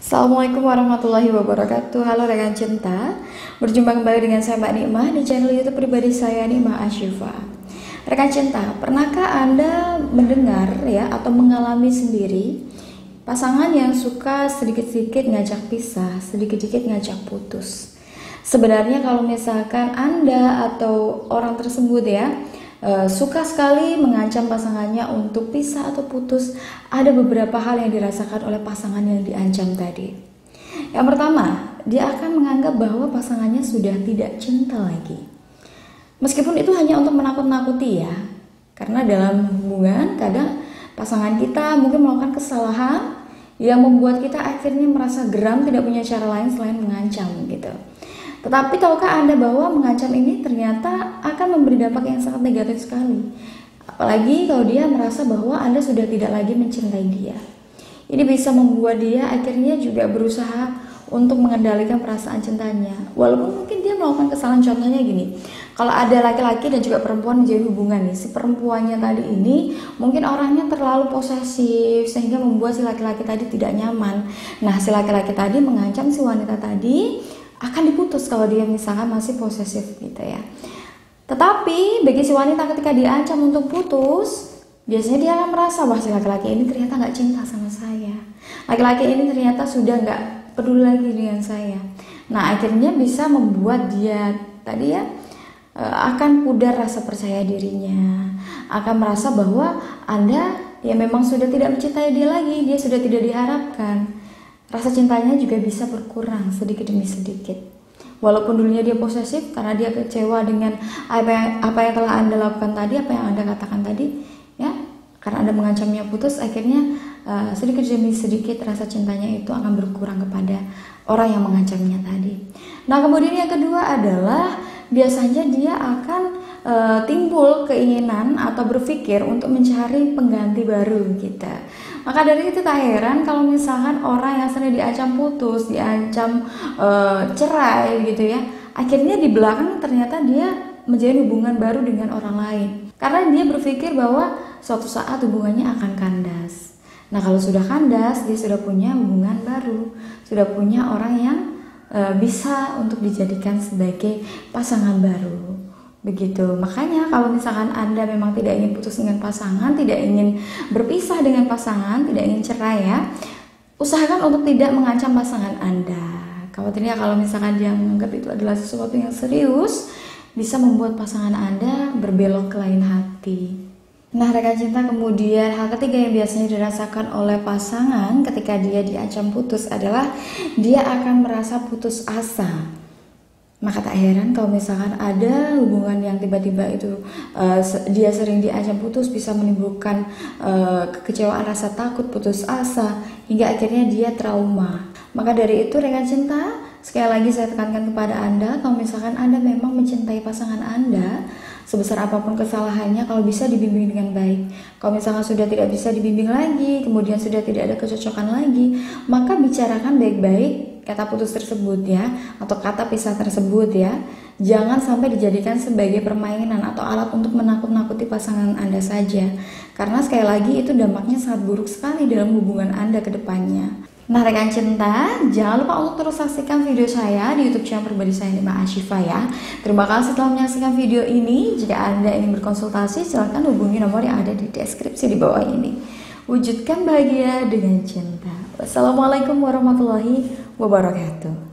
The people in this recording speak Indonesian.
Assalamualaikum warahmatullahi wabarakatuh. Halo rekan cinta, berjumpa kembali dengan saya Mbak Nikmah di channel YouTube pribadi saya, Nikmah Ashifa. Rekan cinta, pernahkah Anda mendengar ya atau mengalami sendiri pasangan yang suka sedikit-sedikit ngajak pisah, sedikit-sedikit ngajak putus? Sebenarnya kalau misalkan Anda atau orang tersebut ya suka sekali mengancam pasangannya untuk pisah atau putus, ada beberapa hal yang dirasakan oleh pasangan yang diancam tadi. Yang pertama, dia akan menganggap bahwa pasangannya sudah tidak cinta lagi. Meskipun itu hanya untuk menakut-nakuti ya, karena dalam hubungan kadang pasangan kita mungkin melakukan kesalahan yang membuat kita akhirnya merasa geram, tidak punya cara lain selain mengancam gitu. Tetapi tahukah Anda bahwa mengancam ini ternyata akan memberi dampak yang sangat negatif sekali. Apalagi kalau dia merasa bahwa Anda sudah tidak lagi mencintai dia. Ini bisa membuat dia akhirnya juga berusaha untuk mengendalikan perasaan cintanya. Walaupun mungkin dia melakukan kesalahan, contohnya gini. Kalau ada laki-laki dan juga perempuan menjalin hubungan nih, si perempuannya tadi ini mungkin orangnya terlalu posesif sehingga membuat si laki-laki tadi tidak nyaman. Nah, si laki-laki tadi mengancam si wanita tadi akan diputus kalau dia misalkan masih posesif gitu ya. Tetapi bagi si wanita ketika diancam untuk putus, biasanya dia akan merasa wah, si laki-laki ini ternyata nggak cinta sama saya, laki-laki ini ternyata sudah nggak peduli lagi dengan saya. Nah, akhirnya bisa membuat dia tadi ya akan pudar rasa percaya dirinya, akan merasa bahwa Anda ya memang sudah tidak mencintai dia lagi, dia sudah tidak diharapkan. Rasa cintanya juga bisa berkurang sedikit demi sedikit. Walaupun dulunya dia posesif karena dia kecewa dengan apa yang telah Anda lakukan tadi, apa yang Anda katakan tadi, ya, karena Anda mengancamnya putus, akhirnya sedikit demi sedikit rasa cintanya itu akan berkurang kepada orang yang mengancamnya tadi. Nah, kemudian yang kedua adalah biasanya dia akan timbul keinginan atau berpikir untuk mencari pengganti baru gitu. Maka dari itu tak heran kalau misalkan orang yang sering diancam putus, diancam cerai gitu ya, akhirnya di belakang ternyata dia menjalin hubungan baru dengan orang lain. Karena dia berpikir bahwa suatu saat hubungannya akan kandas. Nah, kalau sudah kandas, dia sudah punya hubungan baru, sudah punya orang yang bisa untuk dijadikan sebagai pasangan baru. Begitu. Makanya kalau misalkan Anda memang tidak ingin putus dengan pasangan, tidak ingin berpisah dengan pasangan, tidak ingin cerai ya, usahakan untuk tidak mengancam pasangan Anda. Khawatirnya kalau misalkan dia menganggap itu adalah sesuatu yang serius, bisa membuat pasangan Anda berbelok ke lain hati. Nah, rekan cinta, kemudian hal ketiga yang biasanya dirasakan oleh pasangan ketika dia diancam putus adalah dia akan merasa putus asa. Maka tak heran kalau misalkan ada hubungan yang tiba-tiba itu dia sering diancam putus, bisa menimbulkan kekecewaan, rasa takut, putus asa, hingga akhirnya dia trauma. Maka dari itu rekan cinta, sekali lagi saya tekankan kepada Anda, kalau misalkan Anda memang mencintai pasangan Anda, sebesar apapun kesalahannya, kalau bisa dibimbing dengan baik. Kalau misalkan sudah tidak bisa dibimbing lagi, kemudian sudah tidak ada kecocokan lagi, maka bicarakan baik-baik kata putus tersebut ya, atau kata pisah tersebut ya. Jangan sampai dijadikan sebagai permainan atau alat untuk menakut-nakuti pasangan Anda saja. Karena sekali lagi itu dampaknya sangat buruk sekali dalam hubungan Anda ke depannya. Nah, rekan cinta, jangan lupa untuk terus saksikan video saya di YouTube channel pribadi saya, Nikmah Ashifa ya. Terima kasih telah menyaksikan video ini. Jika Anda ingin berkonsultasi, silahkan hubungi nomor yang ada di deskripsi di bawah ini. Wujudkan bahagia dengan cinta. Wassalamualaikum warahmatullahi wabarakatuh.